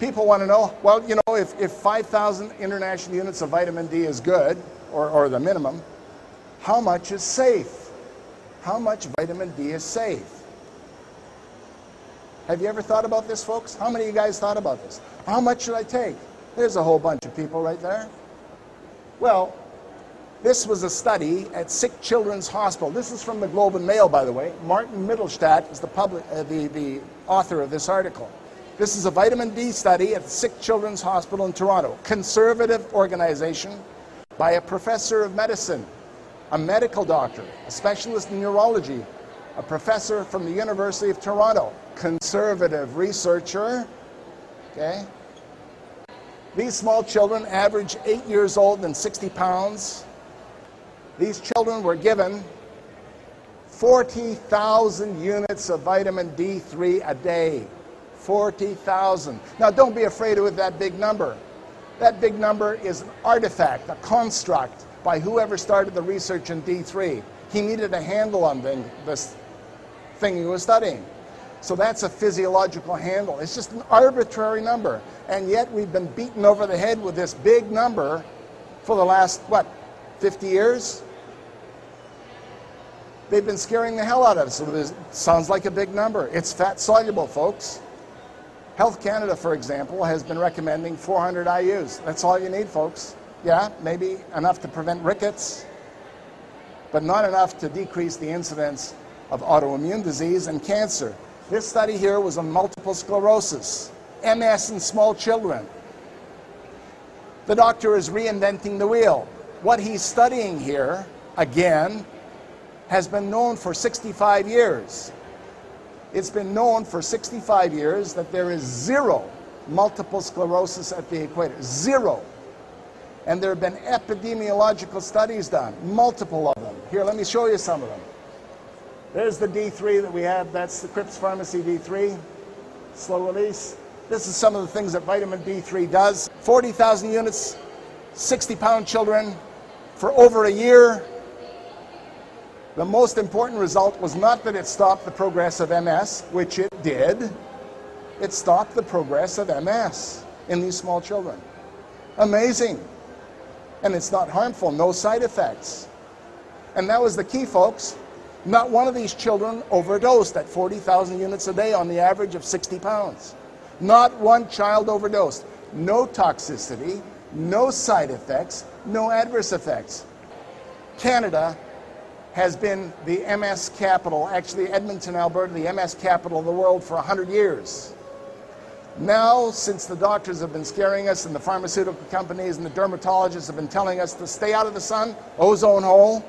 People want to know, well, you know, if 5,000 international units of vitamin D is good, or the minimum, how much is safe? How much vitamin D is safe? Have you ever thought about this, folks? How many of you guys thought about this? How much should I take? There's a whole bunch of people right there. Well, this was a study at Sick Children's Hospital. This is from the Globe and Mail, by the way. Martin Mittelstadt is the author of this article. This is a vitamin D study at Sick Children's Hospital in Toronto. Conservative organization by a professor of medicine, a medical doctor, a specialist in neurology, a professor from the University of Toronto, conservative researcher, okay? These small children average 8 years old and 60 pounds. These children were given 40,000 units of vitamin D3 a day. 40,000. Now don't be afraid of that big number. That big number is an artifact, a construct by whoever started the research in D3. He needed a handle on this thing he was studying. So that's a physiological handle. It's just an arbitrary number. And yet we've been beaten over the head with this big number for the last, what, 50 years? They've been scaring the hell out of us. So this sounds like a big number. It's fat soluble, folks. Health Canada, for example, has been recommending 400 IUs. That's all you need, folks. Yeah, maybe enough to prevent rickets, but not enough to decrease the incidence of autoimmune disease and cancer. This study here was on multiple sclerosis, MS in small children. The doctor is reinventing the wheel. What he's studying here, again, has been known for 65 years. It's been known for 65 years that there is zero multiple sclerosis at the equator. Zero. And there have been epidemiological studies done, multiple of them. Here, let me show you some of them. There's the D3 that we have. That's the Cripps Pharmacy D3, slow release. This is some of the things that vitamin D3 does. 40,000 units, 60-pound children for over a year. The most important result was not that it stopped the progress of MS, which it did. It stopped the progress of MS in these small children. Amazing. And it's not harmful, no side effects. And that was the key, folks. Not one of these children overdosed at 40,000 units a day on the average of 60 pounds. Not one child overdosed. No toxicity, no side effects, no adverse effects. Canada has been the MS capital, actually Edmonton, Alberta, the MS capital of the world for 100 years. Now, since the doctors have been scaring us and the pharmaceutical companies and the dermatologists have been telling us to stay out of the sun, ozone hole,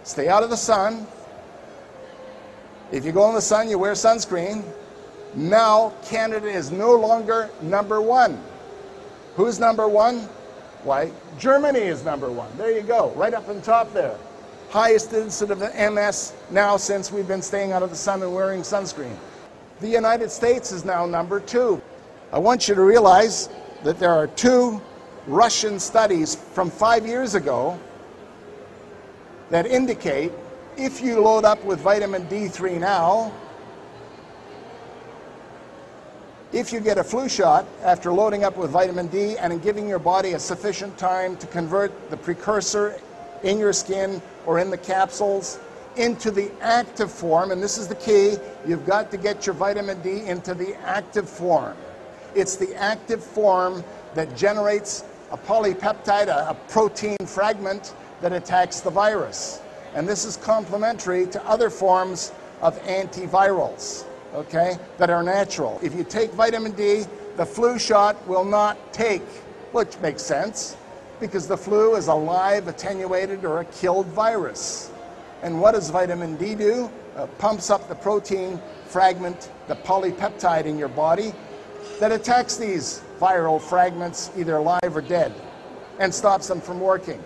stay out of the sun. If you go in the sun, you wear sunscreen. Now, Canada is no longer number one. Who's number one? Why, Germany is number one. There you go, right up on top there. Highest incidence of MS now since we've been staying out of the sun and wearing sunscreen. The United States is now number two. I want you to realize that there are two Russian studies from 5 years ago that indicate if you load up with vitamin D3 now, if you get a flu shot after loading up with vitamin D and giving your body a sufficient time to convert the precursor in your skin or in the capsules into the active form, and this is the key, you've got to get your vitamin D into the active form. It's the active form that generates a polypeptide, a protein fragment that attacks the virus. And this is complementary to other forms of antivirals, okay, that are natural. If you take vitamin D, the flu shot will not take, which makes sense, because the flu is a live, attenuated, or a killed virus. And what does vitamin D do? Pumps up the protein fragment, the polypeptide in your body, that attacks these viral fragments, either live or dead, and stops them from working.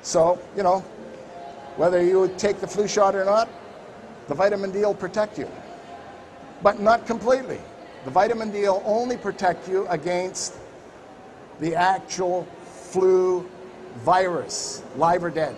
So, you know, whether you take the flu shot or not, the vitamin D will protect you. But not completely. The vitamin D will only protect you against the actual flu virus, live or dead.